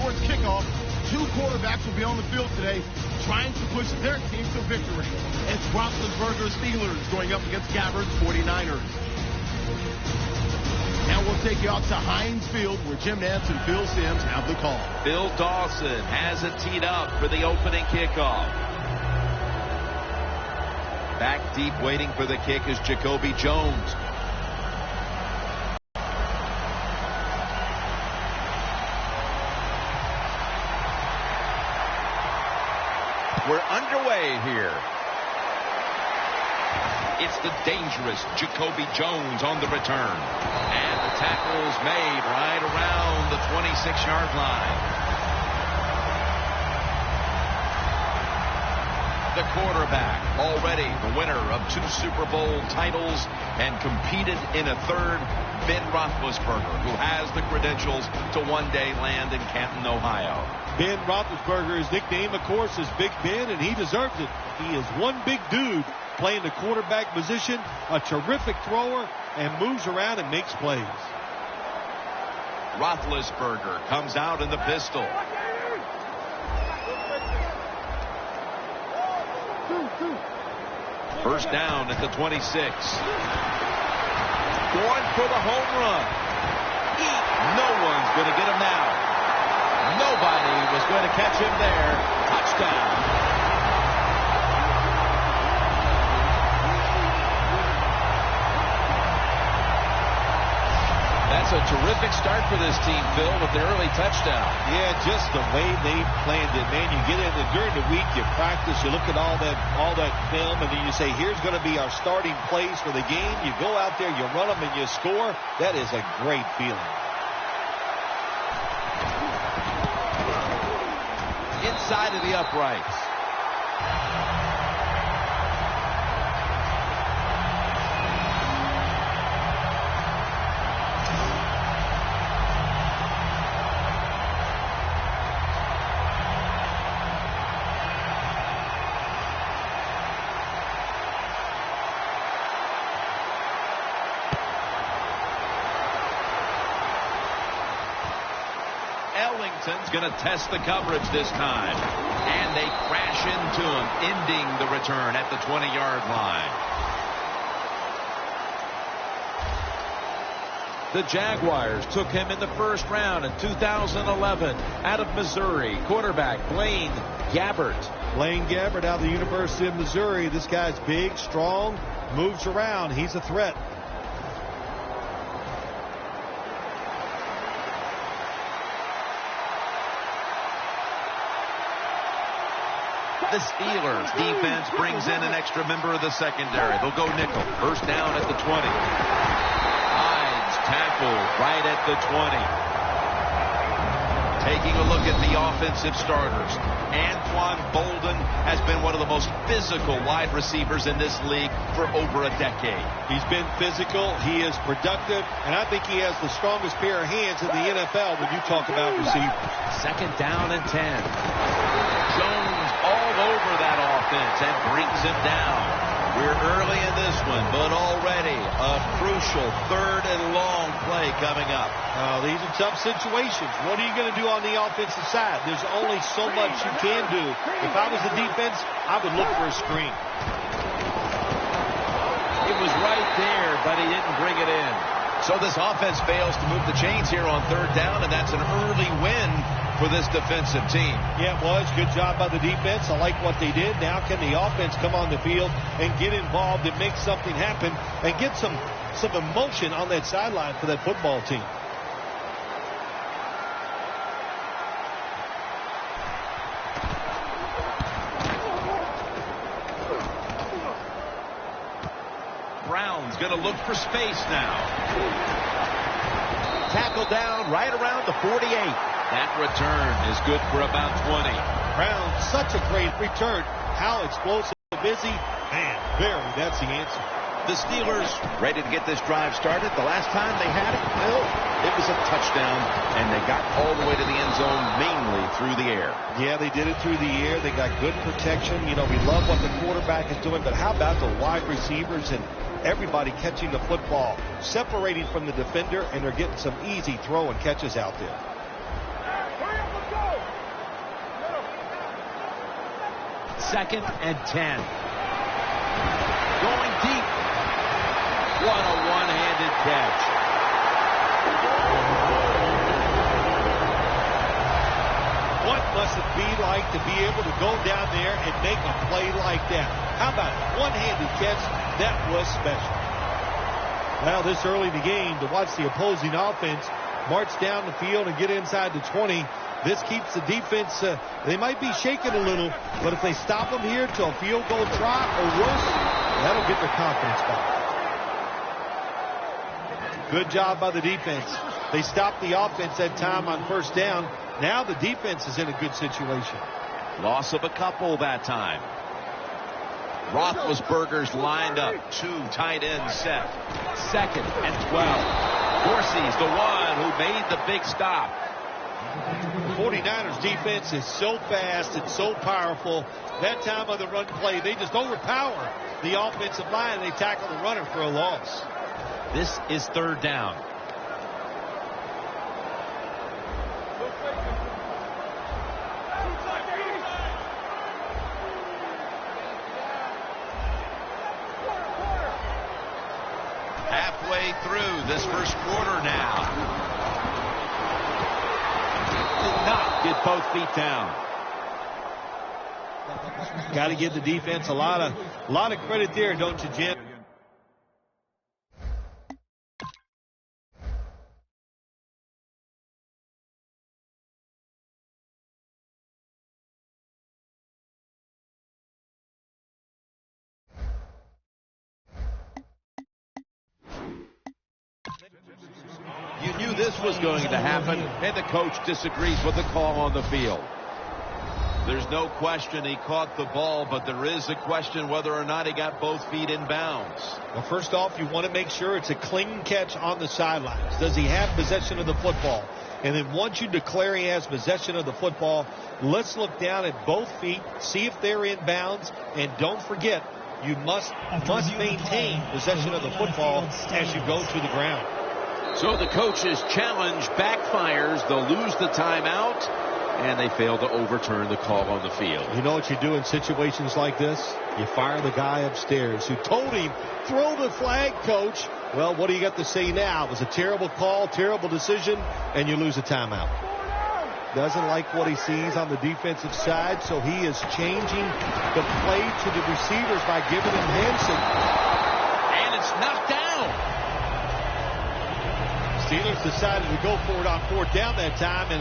towards kickoff. Two quarterbacks will be on the field today trying to push their team to victory. It's Roethlisberger's Steelers going up against Gabbard's 49ers. Now we'll take you out to Heinz Field where Jim Nantz and Phil Simms have the call. Bill Dawson has it teed up for the opening kickoff. Back deep waiting for the kick is Jacoby Jones. We're underway here. It's the dangerous Jacoby Jones on the return. And the tackle is made right around the 26-yard line. The quarterback, already the winner of 2 Super Bowl titles and competed in a third, Ben Roethlisberger, who has the credentials to one day land in Canton, Ohio. Ben Roethlisberger, his nickname, of course, is Big Ben, and he deserves it. He is one big dude playing the quarterback position, a terrific thrower, and moves around and makes plays. Roethlisberger comes out in the pistol. First down at the 26. Going for the home run. No one's going to get him now. Nobody was going to catch him there. Touchdown. That's a terrific start for this team, Phil, with the early touchdown. Yeah, just the way they planned it, man. You get in and during the week, you practice, you look at all that film, and then you say, here's going to be our starting plays for the game. You go out there, you run them, and you score. That is a great feeling. Inside of the uprights. Ellington's going to test the coverage this time. And they crash into him, ending the return at the 20-yard line. The Jaguars took him in the first round in 2011 out of Missouri. Quarterback Blaine Gabbert. Blaine Gabbert out of the University of Missouri. This guy's big, strong, moves around. He's a threat. The Steelers defense brings in an extra member of the secondary. They'll go nickel. First down at the 20. Hyde's tackled right at the 20. Taking a look at the offensive starters. Anquan Bolden has been one of the most physical wide receivers in this league for over a decade. He's been physical. He is productive. And I think he has the strongest pair of hands in the NFL when you talk about receivers. Second down and 10. Jones all over that offense and brings him down. We're early in this one, but already a crucial third and long play coming up. These are tough situations. What are you going to do on the offensive side? There's only so much you can do. If I was the defense, I would look for a screen. It was right there, but he didn't bring it in. So this offense fails to move the chains here on third down, and that's an early win for this defensive team. Yeah, it was. Good job by the defense. I like what they did. Now can the offense come on the field and get involved and make something happen and get some emotion on that sideline for that football team. Brown's going to look for space now. Tackle down right around the 48. That return is good for about 20. Brown, such a great return. How explosive is he? Man, that's the answer. The Steelers ready to get this drive started. The last time they had it, well, it was a touchdown, and they got all the way to the end zone mainly through the air. Yeah, they did it through the air. They got good protection. You know, we love what the quarterback is doing, but how about the wide receivers and everybody catching the football, separating from the defender, and they're getting some easy throw and catches out there. 2nd and 10. Going deep. What a one-handed catch. What must it be like to be able to go down there and make a play like that? How about it? One-handed catch? That was special. Well, this early in the game, to watch the opposing offense march down the field and get inside the 20, this keeps the defense, they might be shaking a little, but if they stop them here to a field goal try or worse, that'll get their confidence back. Good job by the defense. They stopped the offense that time on first down. Now the defense is in a good situation. Loss of a couple that time. Roethlisberger's lined up. 2 tight ends set. 2nd and 12. Dorsey's the one who made the big stop. The 49ers defense is so fast and so powerful. That time of the run play, they just overpower the offensive line. They tackle the runner for a loss. This is 3rd down. Halfway through this first quarter now. Did not get both feet down. Got to give the defense a lot of credit there, don't you, Jim? You knew this was going to happen, and the coach disagrees with the call on the field. There's no question he caught the ball, but there is a question whether or not he got both feet in bounds. Well, first off, you want to make sure it's a clean catch on the sidelines. Does he have possession of the football? And then once you declare he has possession of the football, let's look down at both feet, see if they're in bounds, and don't forget, you must maintain possession of the football as you go to the ground. So the coach's challenge backfires. They'll lose the timeout, and they fail to overturn the call on the field. You know what you do in situations like this? You fire the guy upstairs who told him, throw the flag, coach. Well, what do you got to say now? It was a terrible call, terrible decision, and you lose a timeout. Doesn't like what he sees on the defensive side, so he is changing the play to the receivers by giving him Hanson. And it's knocked down. Steelers decided to go for it on 4th down that time, and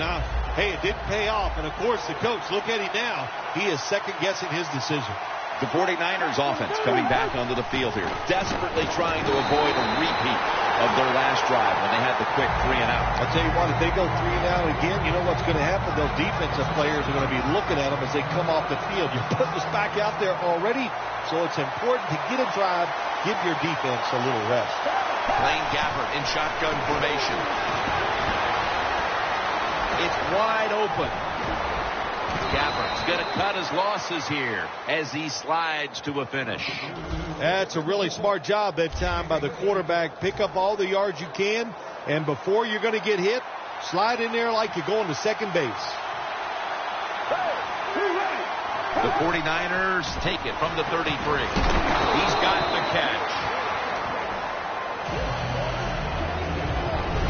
hey, it didn't pay off. And, of course, the coach, look at him now. He is second-guessing his decision. The 49ers offense coming back onto the field here, desperately trying to avoid a repeat of their last drive when they had the quick 3-and-out. I'll tell you what, if they go 3-and-out again, you know what's going to happen? Those defensive players are going to be looking at them as they come off the field. You're putting us back out there already, so it's important to get a drive, give your defense a little rest. Blaine Gabbert in shotgun formation. It's wide open. Gabbert's going to cut his losses here as he slides to a finish. That's a really smart job that time by the quarterback. Pick up all the yards you can, and before you're going to get hit, slide in there like you're going to second base. The 49ers take it from the 33. He's got the catch.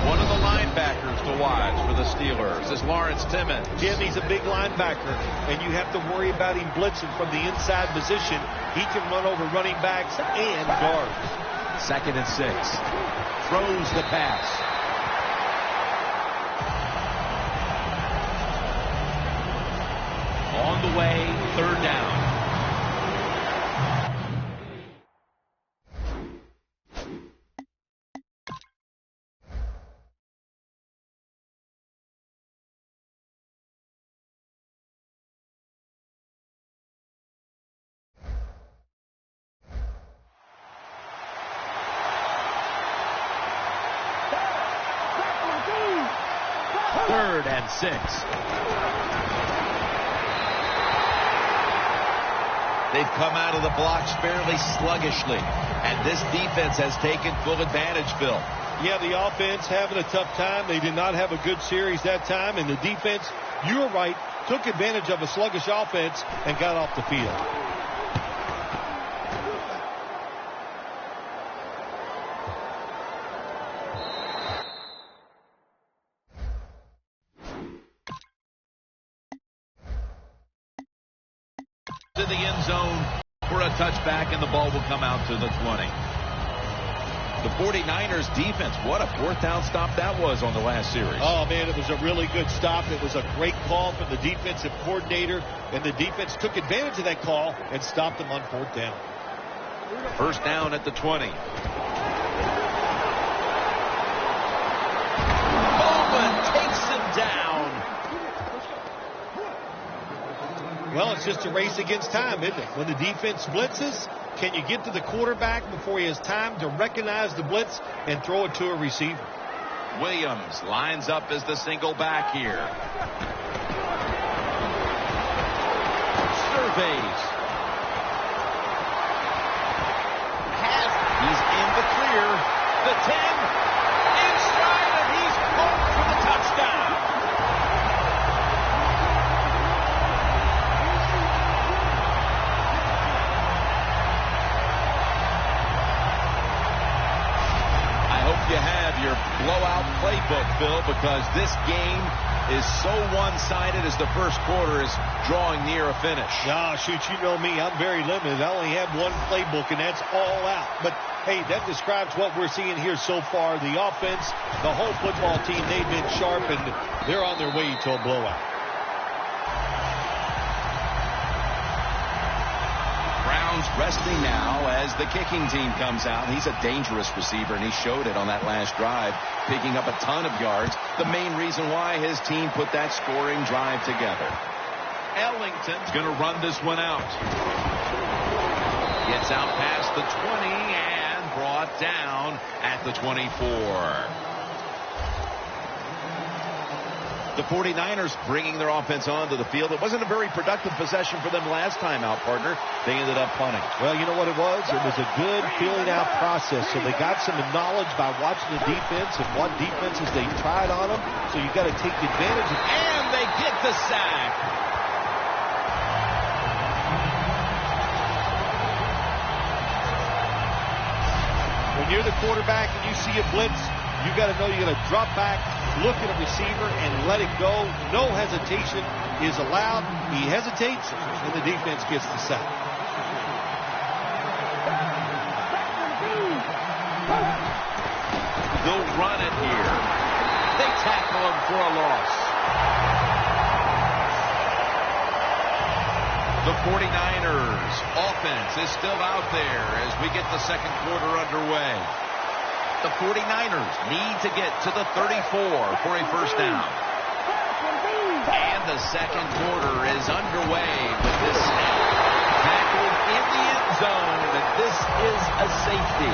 One of the linebackers to watch for the Steelers is Lawrence Timmons. Jim, he's a big linebacker, and you have to worry about him blitzing from the inside position. He can run over running backs and guards. 2nd and 6. Throws the pass. On the way, 3rd down. Third and 6. They've come out of the blocks fairly sluggishly, and this defense has taken full advantage, Phil. Yeah, the offense having a tough time. They did not have a good series that time, and the defense You were right. Took advantage of a sluggish offense and got off the field. To the end zone for a touchback, and the ball will come out to the 20. The 49ers defense, what a fourth down stop that was on the last series. Oh, man, it was a really good stop. It was a great call from the defensive coordinator, and the defense took advantage of that call and stopped them on fourth down. First down at the 20. Bowman takes him down. Well, it's just a race against time, isn't it? When the defense blitzes, can you get to the quarterback before he has time to recognize the blitz and throw it to a receiver? Williams lines up as the single back here. Surveys. He's in the clear. The 10. Inside, and he's caught for the touchdown. You have your blowout playbook, Phil, because this game is so one-sided as the first quarter is drawing near a finish. Oh, shoot, you know me. I'm very limited. I only have one playbook, and that's all out. But, hey, that describes what we're seeing here so far. The offense, the whole football team, they've been sharp, and they're on their way to a blowout. Resting now as the kicking team comes out. He's a dangerous receiver, and he showed it on that last drive, picking up a ton of yards. The main reason why his team put that scoring drive together. Ellington's going to run this one out. Gets out past the 20 and brought down at the 24. The 49ers bringing their offense onto the field. It wasn't a very productive possession for them last time out, partner. They ended up punting. Well, you know what it was? It was a good feeling out process. So they got some knowledge by watching the defense and what defenses they tried on them. So you got to take advantage of it. And they get the sack. When you're the quarterback and you see a blitz, you got to know you got to drop back, look at a receiver, and let it go. No hesitation is allowed. He hesitates, and the defense gets the sack. They'll run it here. They tackle him for a loss. The 49ers offense is still out there as we get the second quarter underway. The 49ers need to get to the 34 for a first down. And the second quarter is underway with this snap. Tackled in the end zone, and this is a safety.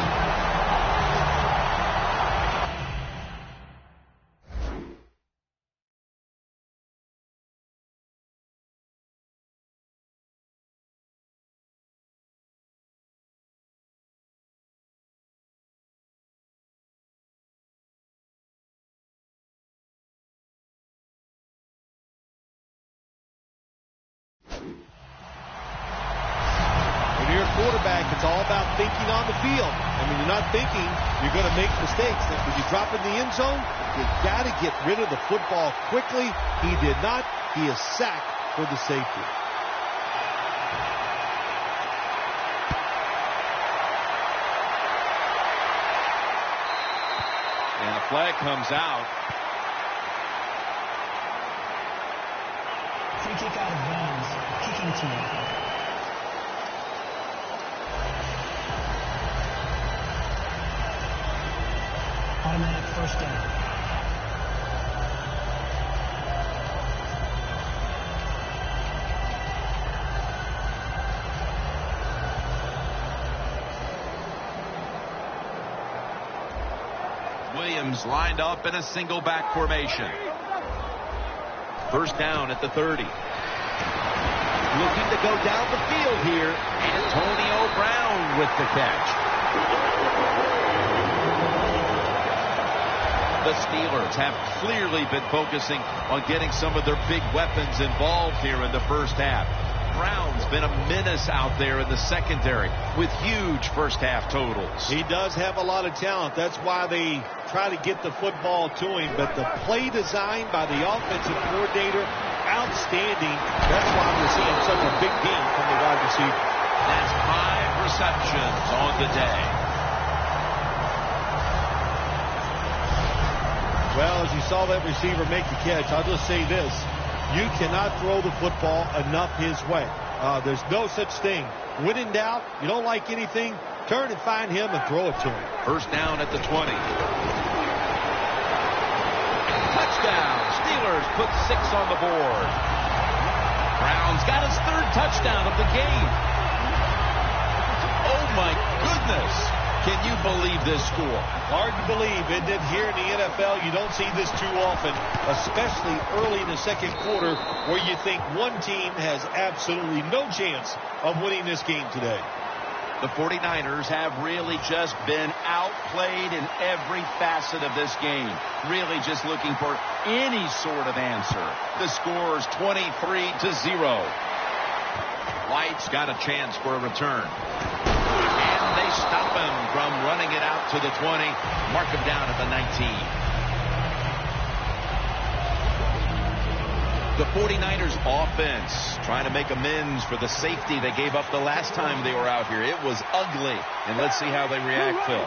Quarterback, it's all about thinking on the field. And when you're not thinking, you're going to make mistakes. And when you drop in the end zone, you got to get rid of the football quickly. He did not. He is sacked for the safety. And the flag comes out. Free kick out of bounds. Kicking team. Automatic first down. Williams lined up in a single back formation. First down at the 30. Looking to go down the field here. Antonio Brown with the catch. The Steelers have clearly been focusing on getting some of their big weapons involved here in the first half. Brown's been a menace out there in the secondary with huge first half totals. He does have a lot of talent. That's why they try to get the football to him. But the play design by the offensive coordinator, outstanding. That's why we're seeing such a big game from the wide receiver. That's 5 receptions on the day. Well, as you saw that receiver make the catch, I'll just say this. You cannot throw the football enough his way. There's no such thing. When in doubt, you don't like anything, turn and find him and throw it to him. First down at the 20. Touchdown. Steelers put 6 on the board. Brown's got his 3rd touchdown of the game. Oh, my goodness. Can you believe this score? Hard to believe, isn't it? Here in the NFL, you don't see this too often, especially early in the second quarter where you think one team has absolutely no chance of winning this game today. The 49ers have really just been outplayed in every facet of this game. Really just looking for any sort of answer. The score's 23-0. White's got a chance for a return. They stop him from running it out to the 20. Mark him down at the 19. The 49ers offense trying to make amends for the safety they gave up the last time they were out here. It was ugly. And let's see how they react, Phil.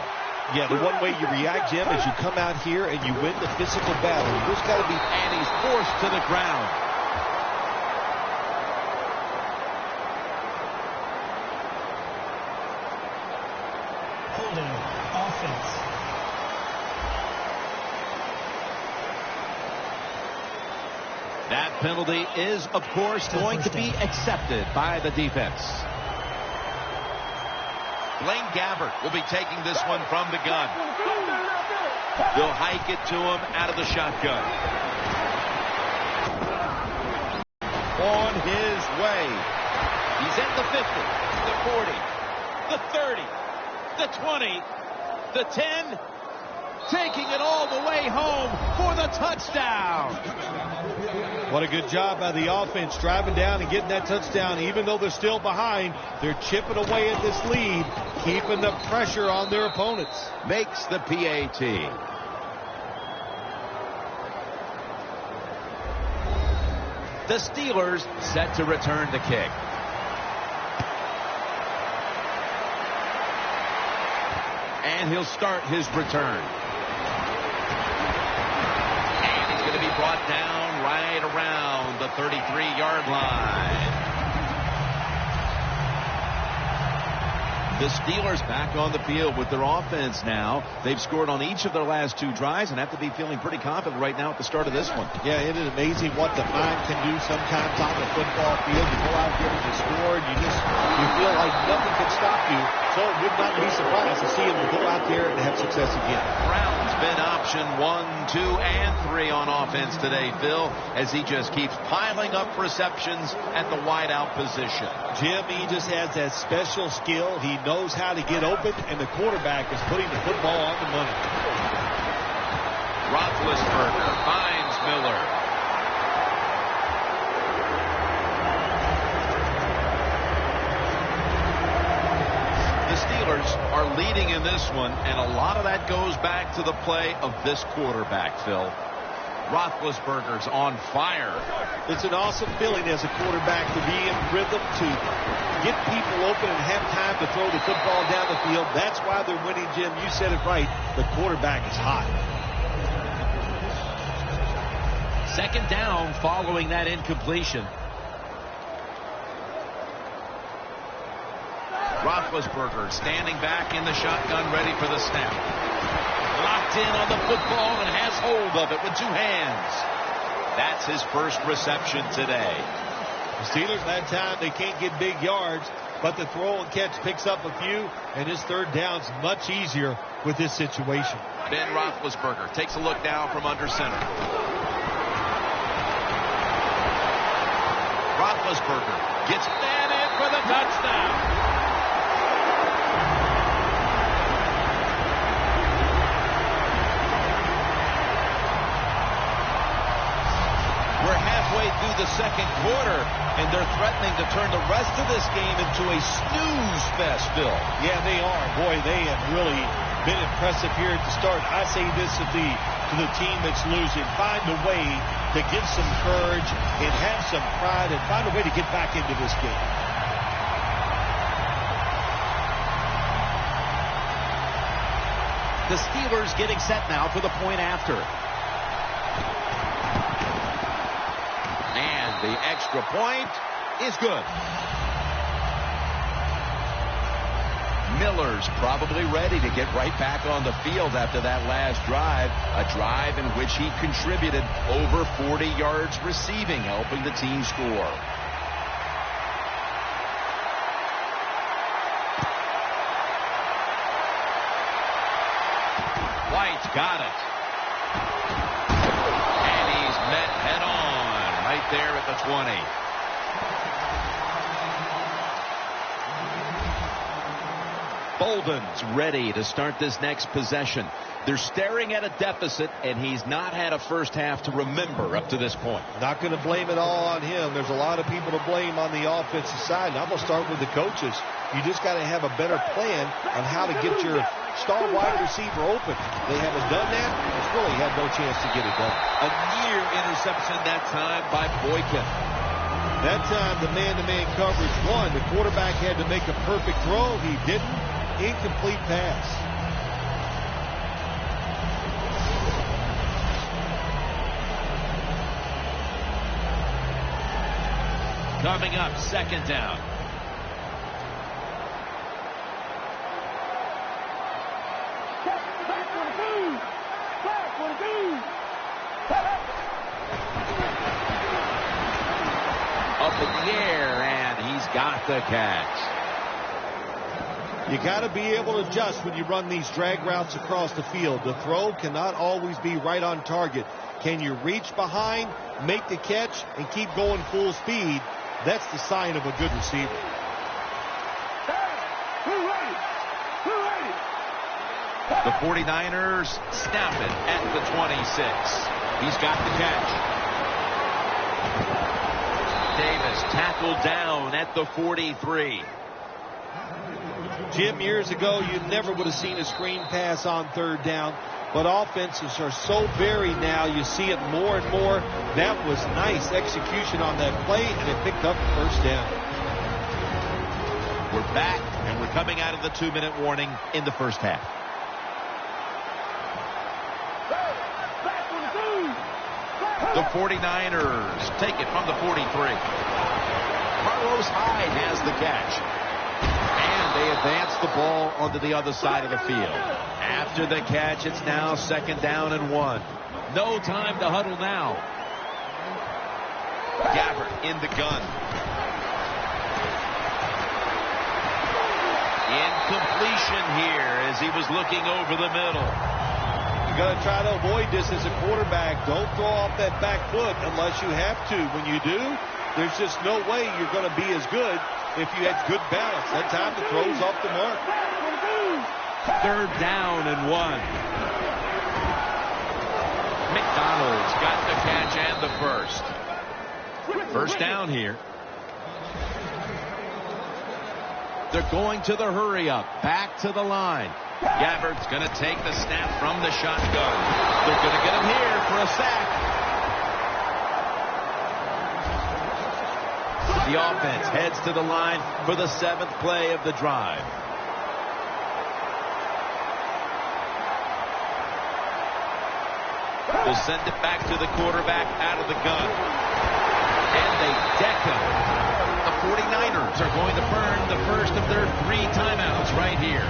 Yeah, the one way you react, Jim, is you come out here and you win the physical battle. You just got to be... And he's forced to the ground. Offense. That penalty is, of course, going to be accepted by the defense. Blaine Gabbert will be taking this one from the gun. They'll hike it to him out of the shotgun. On his way. He's at the 50, the 40, the 30. The 20, the 10, taking it all the way home for the touchdown. What a good job by the offense driving down and getting that touchdown. Even though they're still behind, they're chipping away at this lead, keeping the pressure on their opponents. Makes the PAT. The Steelers set to return the kick. And he'll start his return. And he's going to be brought down right around the 33-yard line. The Steelers back on the field with their offense now. They've scored on each of their last 2 drives and have to be feeling pretty confident right now at the start of this one. Yeah, it is amazing what the mind can do sometimes on the football field. You go out there and you score, and you feel like nothing can stop you. So it would not be surprised to see him go out there and have success again. Brown's been option 1, 2, and 3 on offense today, Phil, as he just keeps piling up receptions at the wideout position. Jim, he just has that special skill. He knows how to get open, and the quarterback is putting the football on the money. Roethlisberger finds Miller. The Steelers are leading in this one, and a lot of that goes back to the play of this quarterback, Phil. Roethlisberger's on fire. It's an awesome feeling as a quarterback to be in rhythm, to get people open and have time to throw the football down the field. That's why they're winning, Jim. You said it right. The quarterback is hot. Second down following that incompletion. Roethlisberger standing back in the shotgun, ready for the snap. Locked in on the football and has hold of it with 2 hands. That's his first reception today. The Steelers, that time, they can't get big yards, but the throw and catch picks up a few, and his third down's much easier with this situation. Ben Roethlisberger takes a look down from under center. Roethlisberger gets that in for the touchdown. second quarter, and they're threatening to turn the rest of this game into a snooze fest, Bill. Yeah, they are. Boy, they have really been impressive here at the start. I say this to the team that's losing. Find a way to get some courage and have some pride and find a way to get back into this game. The Steelers getting set now for the point after. And the extra point is good. Miller's probably ready to get right back on the field after that last drive. A drive in which he contributed over 40 yards receiving, helping the team score. White got it. And he's met head on right there at the 20. Bolden's ready to start this next possession. They're staring at a deficit, and he's not had a first half to remember up to this point. Not going to blame it all on him. There's a lot of people to blame on the offensive side. And I'm going to start with the coaches. You just got to have a better plan on how to get your star wide receiver open. They haven't done that. It's really had no chance to get it done. A near interception that time by Boykin. That time the man-to-man coverage won. The quarterback had to make a perfect throw. He didn't. Incomplete pass. Coming up, second down. Up in the air, and he's got the catch. You got to be able to adjust when you run these drag routes across the field. The throw cannot always be right on target. Can you reach behind, make the catch, and keep going full speed? That's the sign of a good receiver. The 49ers snap it at the 26. He's got the catch. Davis tackled down at the 43. Jim, years ago, you never would have seen a screen pass on third down, but offenses are so varied now, you see it more and more. That was nice execution on that play, and it picked up the first down. We're back, and we're coming out of the 2-minute warning in the first half. The 49ers take it from the 43. Carlos Hyde has the catch. They advance the ball onto the other side of the field. After the catch, it's now second down and 1. No time to huddle now. Gabbert in the gun. Incompletion here as he was looking over the middle. You got to try to avoid this as a quarterback. Don't throw off that back foot unless you have to. When you do, there's just no way you're going to be as good if you had good balance. That time the throw's off the mark. Third down and 1. McDonald's got the catch and the first. First down here. They're going to the hurry up. Back to the line. Gabbert's going to take the snap from the shotgun. They're going to get him here for a sack. The offense heads to the line for the 7th play of the drive. They'll send it back to the quarterback out of the gun. And they deck him. The 49ers are going to burn the first of their 3 timeouts right here.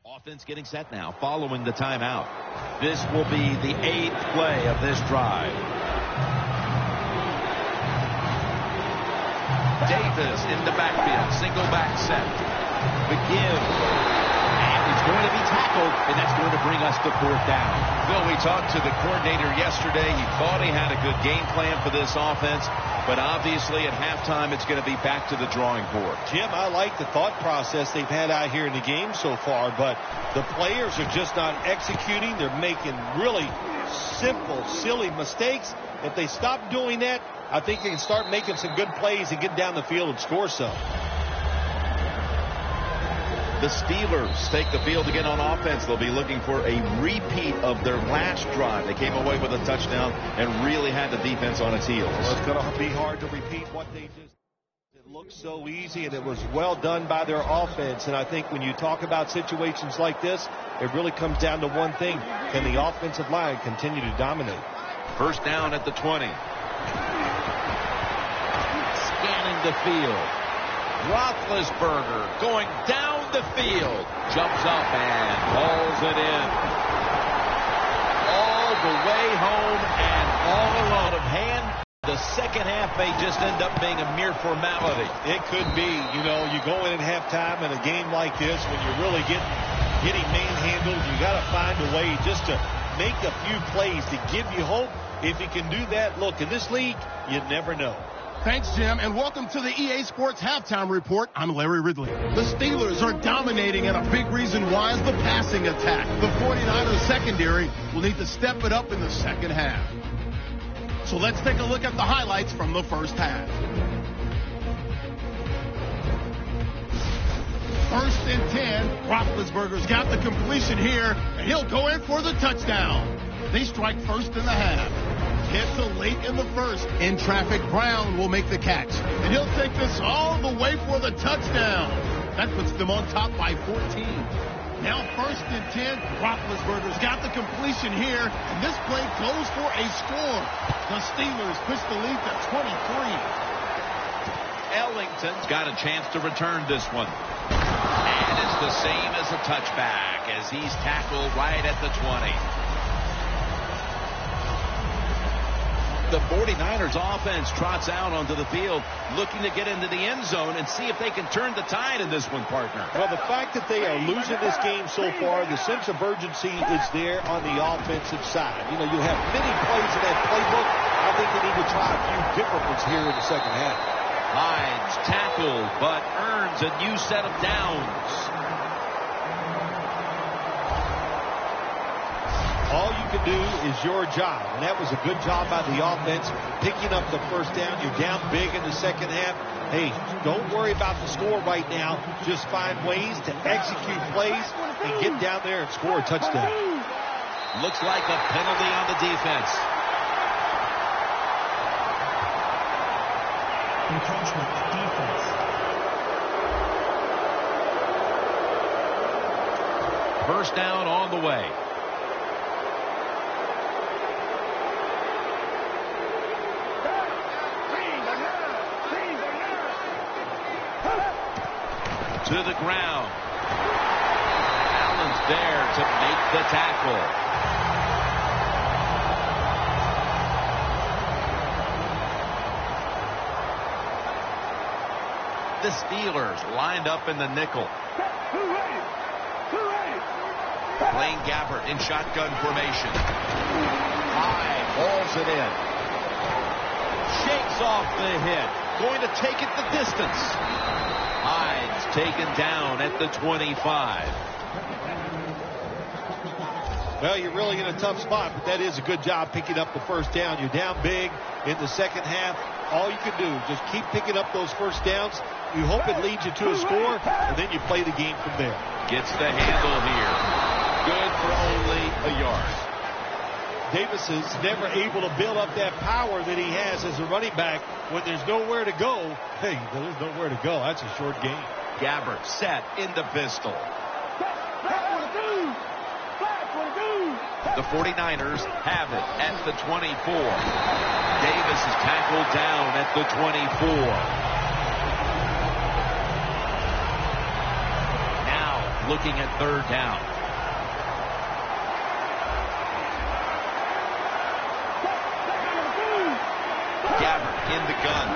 Offense getting set now following the timeout. This will be the 8th play of this drive. Davis in the backfield. Single back set. McGinn. And he's going to be tackled, and that's going to bring us to 4th down. Bill, we talked to the coordinator yesterday. He thought he had a good game plan for this offense. But obviously at halftime it's going to be back to the drawing board. Jim, I like the thought process they've had out here in the game so far, but the players are just not executing. They're making really simple, silly mistakes. If they stop doing that, I think they can start making some good plays and get down the field and score some. The Steelers take the field again on offense. They'll be looking for a repeat of their last drive. They came away with a touchdown and really had the defense on its heels. Well, it's going to be hard to repeat what they just did. It looked so easy, and it was well done by their offense. And I think when you talk about situations like this, it really comes down to one thing. Can the offensive line continue to dominate? First down at the 20. Scanning the field. Roethlisberger going down the field. Jumps up and hauls it in. All the way home and all alone of hand. The second half may just end up being a mere formality. It could be. You know, you go in at halftime in a game like this when you're really getting manhandled. You got to find a way just to make a few plays to give you hope. If you can do that, look, in this league, you never know. Thanks, Jim, and welcome to the EA Sports Halftime Report. I'm Larry Ridley. The Steelers are dominating, and a big reason why is the passing attack. The 49ers secondary will need to step it up in the second half. So let's take a look at the highlights from the first half. First and 10. Roethlisberger's got the completion here, and he'll go in for the touchdown. They strike first in the half. Hit to late in the first. In traffic, Brown will make the catch. And he'll take this all the way for the touchdown. That puts them on top by 14. Now first and 10. Roethlisberger's got the completion here. And this play goes for a score. The Steelers push the lead to 23. Ellington's got a chance to return this one. And it's the same as a touchback as he's tackled right at the 20. The 49ers offense trots out onto the field looking to get into the end zone and see if they can turn the tide in this one, partner. Well, the fact that they are losing this game so far, the sense of urgency is there on the offensive side. You know, you have many plays in that playbook. I think they need to try a few different ones here in the second half. Hines tackled, but earns a new set of downs. All you can do is your job, and that was a good job by the offense, picking up the first down. You're down big in the second half. Hey, don't worry about the score right now. Just find ways to execute plays and get down there and score a touchdown. Looks like a penalty on the defense. Encroachment, defense. First down on the way. To the ground. Allen's there to make the tackle. The Steelers lined up in the nickel. Blaine Gabbert in shotgun formation. High, hauls it in. Shakes off the hit. Going to take it the distance. Hines taken down at the 25. Well, you're really in a tough spot, but that is a good job picking up the first down. You're down big in the second half. All you can do is just keep picking up those first downs. You hope it leads you to a score, and then you play the game from there. Gets the handle here. Good for only a yard. Davis is never able to build up that power that he has as a running back when there's nowhere to go. Hey, there's nowhere to go. That's a short game. Gabbert set in the pistol. The 49ers have it at the 24. Davis is tackled down at the 24. Now looking at third down. Gabbert in the gun.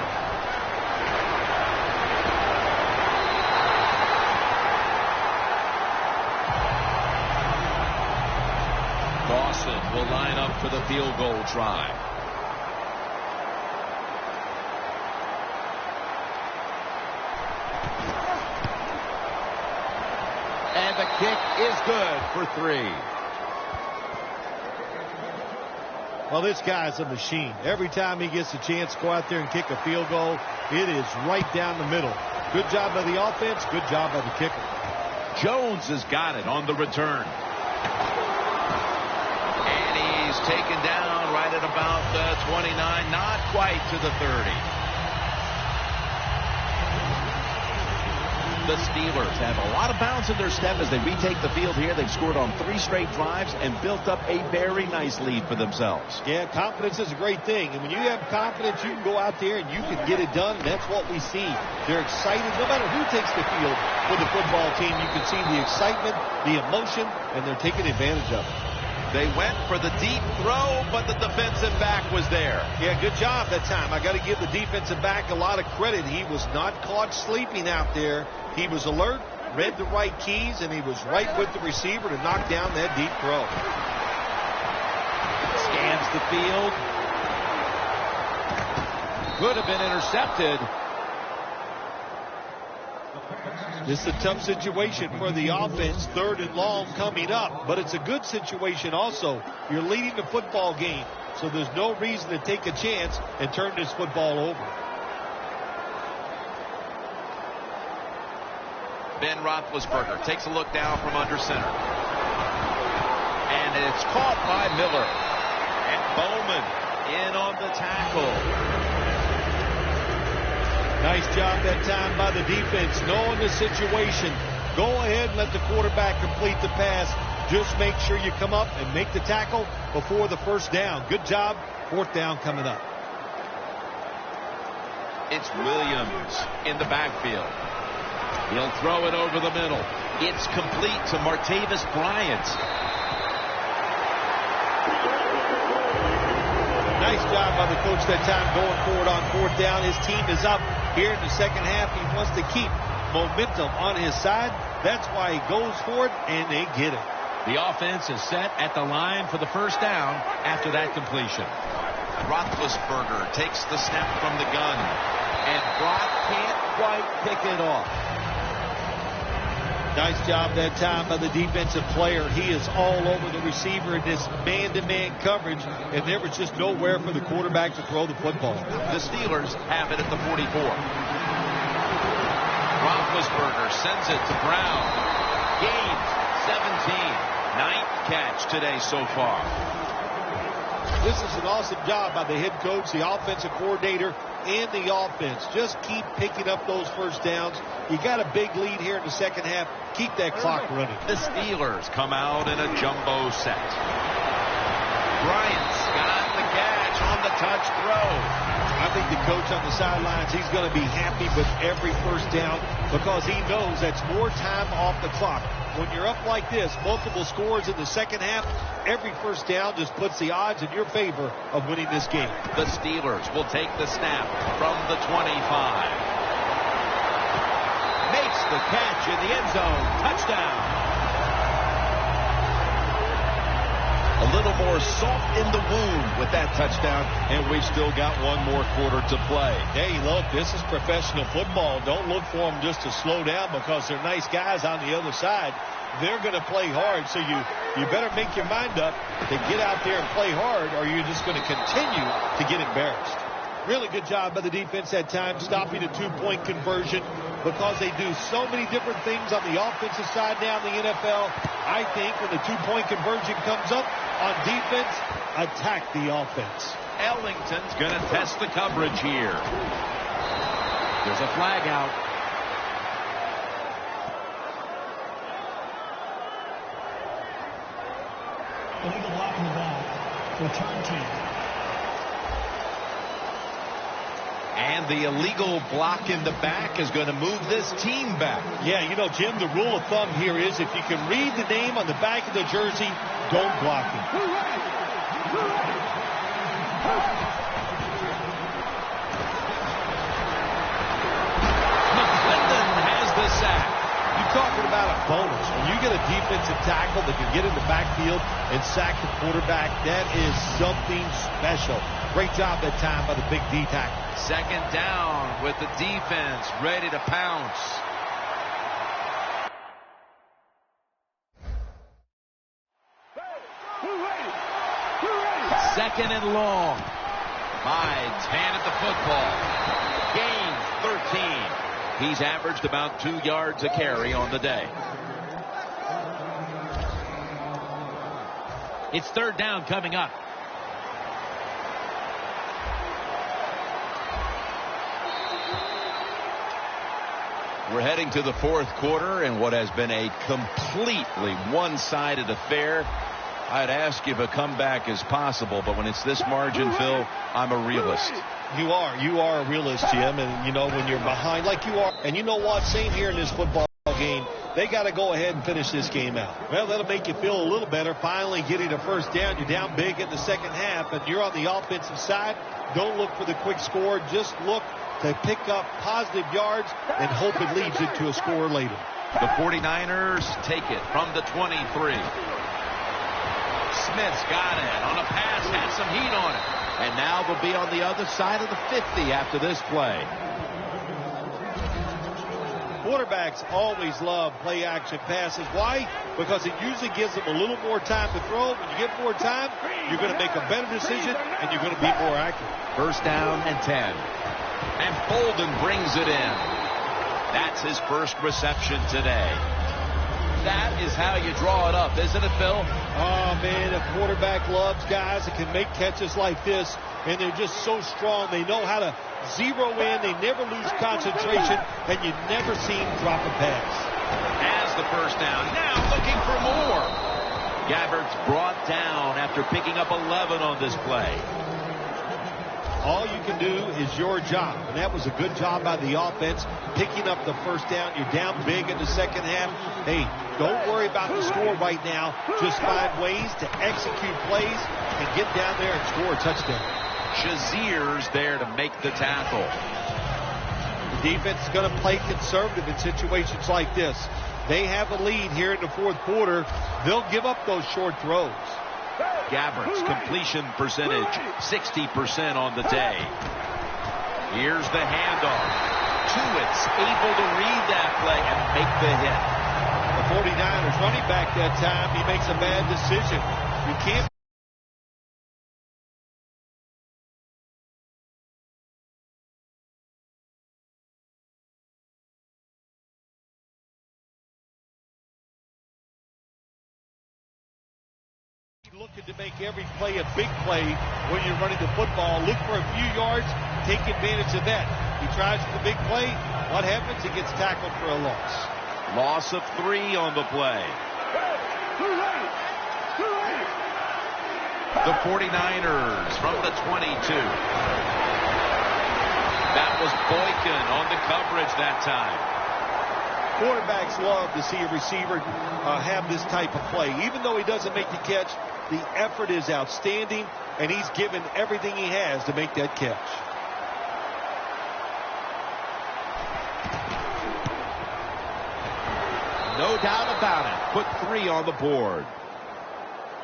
Dawson will line up for the field goal try. is good for 3. Well, this guy's a machine. Every time he gets a chance to go out there and kick a field goal, it is right down the middle. Good job by the offense. Good job by the kicker. Jones has got it on the return. And he's taken down right at about the 29, not quite to the 30. The Steelers have a lot of bounce in their step as they retake the field here. They've scored on 3 straight drives and built up a very nice lead for themselves. Yeah, confidence is a great thing. And when you have confidence, you can go out there and you can get it done. And that's what we see. They're excited. No matter who takes the field for the football team, you can see the excitement, the emotion, and they're taking advantage of it. They went for the deep throw, but the defensive back was there. Yeah, good job that time. I got to give the defensive back a lot of credit. He was not caught sleeping out there. He was alert, read the right keys, and he was right with the receiver to knock down that deep throw. Scans the field. Could have been intercepted. This is a tough situation for the offense, 3rd and long coming up, but it's a good situation also. You're leading the football game, so there's no reason to take a chance and turn this football over. Ben Roethlisberger takes a look down from under center. And it's caught by Miller. And Bowman in on the tackle. Nice job that time by the defense, knowing the situation. Go ahead and let the quarterback complete the pass. Just make sure you come up and make the tackle before the first down. Good job. 4th down coming up. It's Williams in the backfield. He'll throw it over the middle. It's complete to Martavis Bryant. Nice job by the coach that time going forward on 4th down. His team is up here in the second half. He wants to keep momentum on his side. That's why he goes for it, and they get it. The offense is set at the line for the first down after that completion. Roethlisberger takes the snap from the gun, and Brock can't quite pick it off. Nice job that time by the defensive player. He is all over the receiver in this man-to-man coverage, and there was just nowhere for the quarterback to throw the football. The Steelers have it at the 44. Roethlisberger sends it to Brown. Gains 17. 9th catch today so far. This is an awesome job by the head coach, the offensive coordinator, and the offense. Just keep picking up those first downs. You got a big lead here in the second half. Keep that clock running. The Steelers come out in a jumbo set. Bryant's got the catch on the touch throw. I think the coach on the sidelines, he's going to be happy with every first down because he knows that's more time off the clock. When you're up like this, multiple scores in the second half, every first down just puts the odds in your favor of winning this game. The Steelers will take the snap from the 25. Makes the catch in the end zone. Touchdown. A little more salt in the wound with that touchdown, and we've still got one more quarter to play. Hey, look, this is professional football. Don't look for them just to slow down because they're nice guys on the other side. They're going to play hard, so you better make your mind up to get out there and play hard, or you're just going to continue to get embarrassed. Really good job by the defense that time, stopping a 2-point conversion because they do so many different things on the offensive side now in the NFL. I think when the 2-point conversion comes up on defense, attack the offense. Ellington's going to test the coverage here. There's a flag out. Illegal block in the back. Return team. And the illegal block in the back is going to move this team back. Yeah, you know, Jim, the rule of thumb here is if you can read the name on the back of the jersey, don't block him. McClendon has the sack. You're talking about a bonus. When you get a defensive tackle that can get in the backfield and sack the quarterback, that is something special. Great job that time by the big D tackle. Second down with the defense ready to pounce. Second and long. Bides handed the football. Gain 13. He's averaged about 2 yards a carry on the day. It's third down coming up. We're heading to the fourth quarter in what has been a completely one-sided affair. I'd ask if a comeback is possible, but when it's this margin, Phil, I'm a realist. You are a realist, Jim, and you know when you're behind like you are. And you know what? Same here in this football game. They got to go ahead and finish this game out. Well, that'll make you feel a little better. Finally getting a first down. You're down big in the second half, and you're on the offensive side. Don't look for the quick score. Just look to pick up positive yards and hope it leads into a score later. The 49ers take it from the 23. Smith's got it on a pass, has some heat on it. And now they'll be on the other side of the 50 after this play. Quarterbacks always love play-action passes. Why? Because it usually gives them a little more time to throw. When you get more time, you're going to make a better decision, and you're going to be more accurate. First down and 10. And Bolden brings it in. That's his first reception today. That is how you draw it up, isn't it, Phil? Oh, man, a quarterback loves guys that can make catches like this, and they're just so strong. They know how to zero in. They never lose concentration, and you never see them drop a pass. Has the first down. Now looking for more. Gabbert's brought down after picking up 11 on this play. All you can do is your job, and that was a good job by the offense, picking up the first down. You're down big in the second half. Hey, don't worry about the score right now. Just find ways to execute plays and get down there and score a touchdown. Shazier's there to make the tackle. The defense is going to play conservative in situations like this. They have a lead here in the fourth quarter. They'll give up those short throws. Gabbert's completion percentage, 60% on the day. Here's the handoff. Tuitt's able to read that play and make the hit. The 49ers running back that time, he makes a bad decision. You can't looking to make every play a big play when you're running the football. Look for a few yards, take advantage of that. He tries for the big play. What happens? He gets tackled for a loss. Loss of 3 on the play. The 49ers from the 22. That was Boykin on the coverage that time. Quarterbacks love to see a receiver have this type of play. Even though he doesn't make the catch, the effort is outstanding, and he's given everything he has to make that catch. No doubt about it. Put 3 on the board.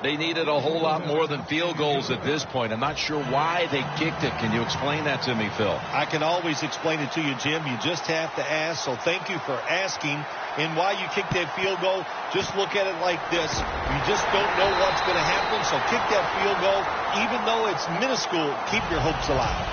They needed a whole lot more than field goals at this point. I'm not sure why they kicked it. Can you explain that to me, Phil? I can always explain it to you, Jim. You just have to ask. So thank you for asking. And why you kick that field goal, just look at it like this. You just don't know what's going to happen. So kick that field goal. Even though it's minuscule, keep your hopes alive.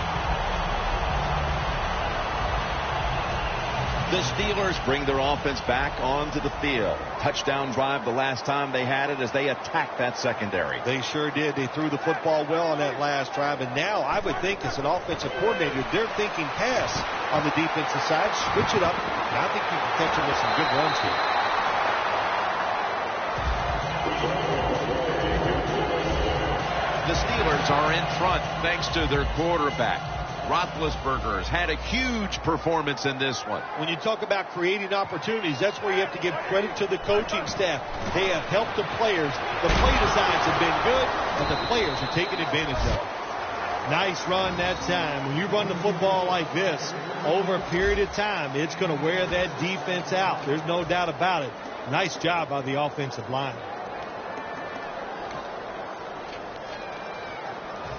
The Steelers bring their offense back onto the field. Touchdown drive the last time they had it as they attacked that secondary. They sure did. They threw the football well on that last drive. And now I would think as an offensive coordinator, they're thinking pass on the defensive side. Switch it up. And I think you can catch them with some good runs here. The Steelers are in front thanks to their quarterback. Roethlisberger's had a huge performance in this one. When you talk about creating opportunities, that's where you have to give credit to the coaching staff. They have helped the players. The play designs have been good, and the players are taking advantage of it. Nice run that time. When you run the football like this, over a period of time, it's going to wear that defense out. There's no doubt about it. Nice job by the offensive line.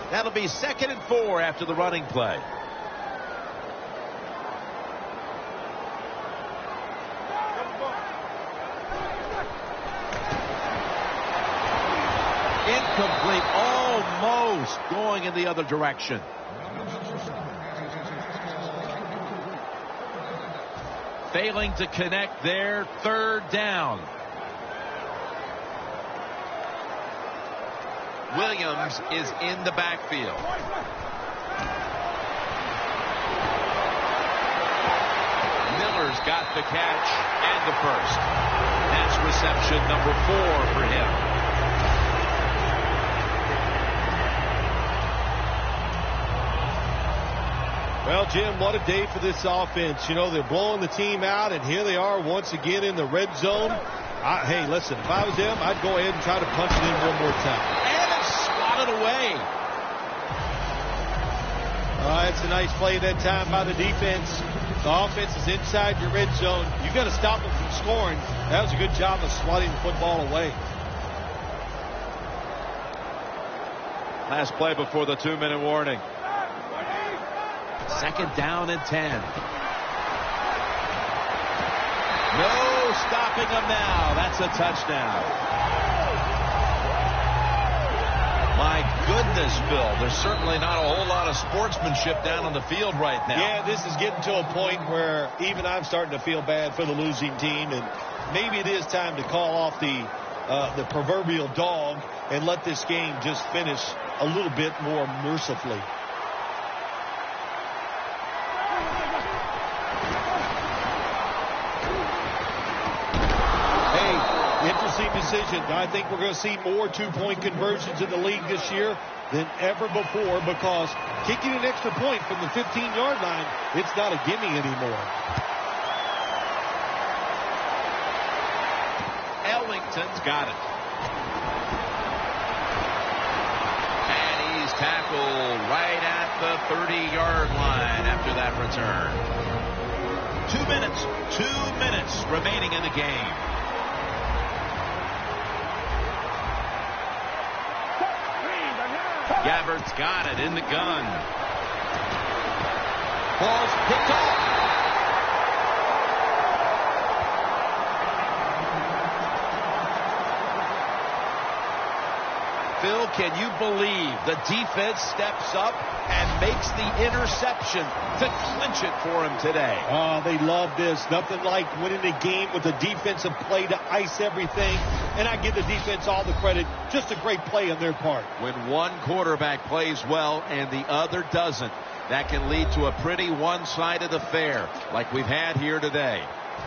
That'll be 2nd and 4 after the running play. Incomplete, almost going in the other direction. Failing to connect there, third down. Williams is in the backfield. Miller's got the catch and the first. That's reception number 4 for him. Well, Jim, what a day for this offense. You know, they're blowing the team out, and here they are once again in the red zone. Hey, listen, if I was them, I'd go ahead and try to punch it in one more time. And it's swatted away. It's a nice play that time by the defense. The offense is inside your red zone. You've got to stop them from scoring. That was a good job of swatting the football away. Last play before the 2-minute warning. Second down and 10. No stopping them now. That's a touchdown. My goodness, Bill. There's certainly not a whole lot of sportsmanship down on the field right now. Yeah, this is getting to a point where even I'm starting to feel bad for the losing team. And maybe it is time to call off the proverbial dog and let this game just finish a little bit more mercifully. Interesting decision. I think we're going to see more two-point conversions in the league this year than ever before, because kicking an extra point from the 15-yard line, it's not a gimme anymore. Ellington's got it. And he's tackled right at the 30-yard line after that return. 2 minutes remaining in the game. Gabbert's got it in the gun. Ball's picked off. Phil, can you believe the defense steps up and makes the interception to clinch it for him today? Oh, they love this. Nothing like winning the game with a defensive play to ice everything. And I give the defense all the credit. Just a great play on their part. When one quarterback plays well and the other doesn't, that can lead to a pretty one-sided affair like we've had here today.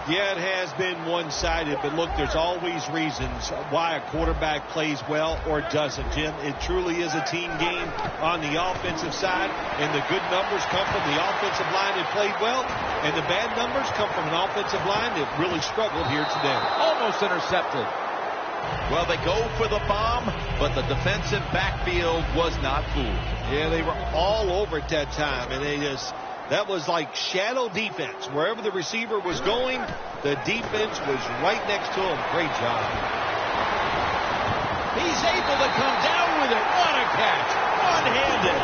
Yeah, it has been one-sided, but look, there's always reasons why a quarterback plays well or doesn't, Jim. It truly is a team game on the offensive side, and the good numbers come from the offensive line that played well, and the bad numbers come from an offensive line that really struggled here today. Almost intercepted. Well, they go for the bomb, but the defensive backfield was not fooled. Yeah, they were all over at that time, and that was like shadow defense. Wherever the receiver was going, the defense was right next to him. Great job. He's able to come down with it. What a catch. One-handed.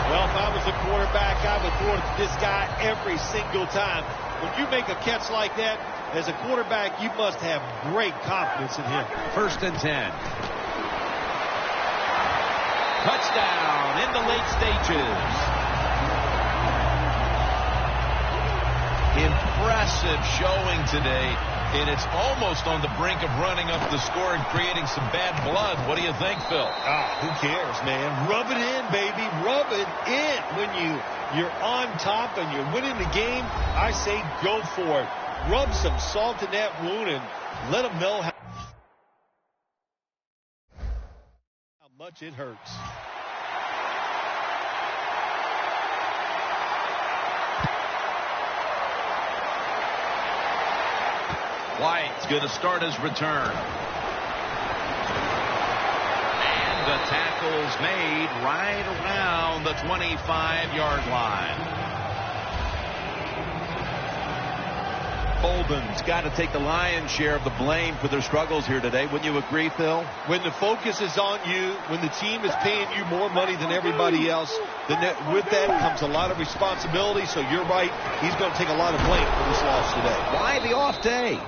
Well, if I was a quarterback, I would throw it to this guy every single time. When you make a catch like that, as a quarterback, you must have great confidence in him. 1st and 10. Touchdown in the late stages. Impressive showing today, and it's almost on the brink of running up the score and creating some bad blood. What do you think, Phil? Who cares, man? Rub it in, baby. Rub it in. When you're on top and you're winning the game, I say go for it. Rub some salt in that wound and let them know how much it hurts. White's going to start his return. And the tackle's made right around the 25-yard line. Bolden's got to take the lion's share of the blame for their struggles here today. Wouldn't you agree, Phil? When the focus is on you, when the team is paying you more money than everybody else, then with that comes a lot of responsibility. So you're right. He's going to take a lot of blame for this loss today. Why the off day?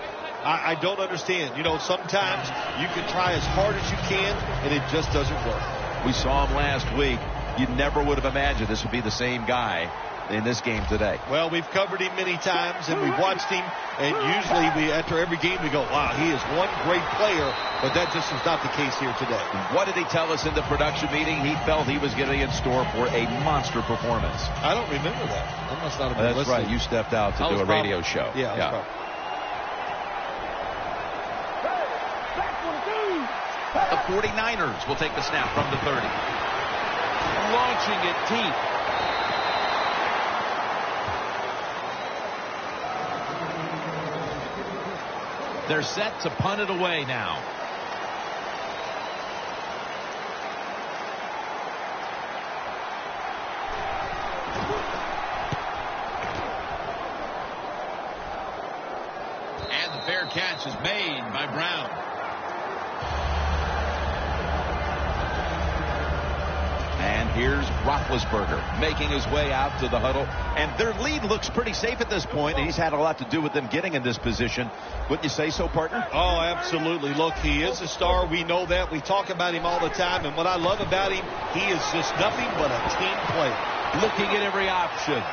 I don't understand. You know, sometimes you can try as hard as you can, and it just doesn't work. We saw him last week. You never would have imagined this would be the same guy in this game today. Well, we've covered him many times, and we've watched him, and usually after every game we go, wow, he is one great player, but that just is not the case here today. What did he tell us in the production meeting? He felt he was getting in store for a monster performance. I don't remember that. That must not have been That's right. You stepped out to do a radio show. Yeah. The 49ers will take the snap from the 30. Launching it deep. They're set to punt it away now. And the fair catch is made by Brown. And here's Roethlisberger making his way out to the huddle. And their lead looks pretty safe at this point, and he's had a lot to do with them getting in this position. Wouldn't you say so, partner? Oh, absolutely. Look, he is a star. We know that. We talk about him all the time. And what I love about him, he is just nothing but a team player. Looking at every option.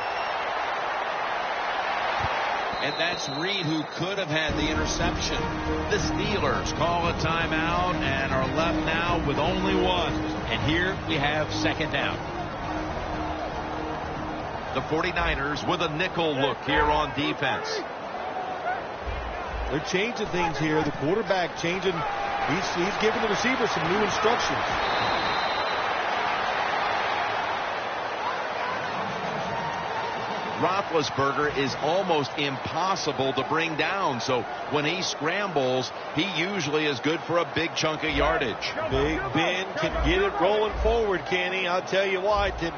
And that's Reed, who could have had the interception. The Steelers call a timeout and are left now with only one. And here we have second down. The 49ers with a nickel look here on defense. They're changing things here. The quarterback changing. He's giving the receiver some new instructions. Roethlisberger is almost impossible to bring down. So when he scrambles, he usually is good for a big chunk of yardage. Big Ben can get it rolling forward, can he? I'll tell you what. You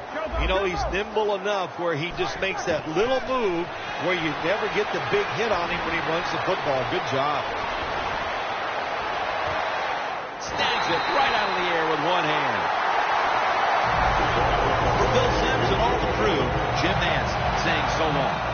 know, he's nimble enough where he just makes that little move where you never get the big hit on him when he runs the football. Good job. Snags it right out of the air with one hand. For Bill Sims and all the crew, Jim Nance saying so long.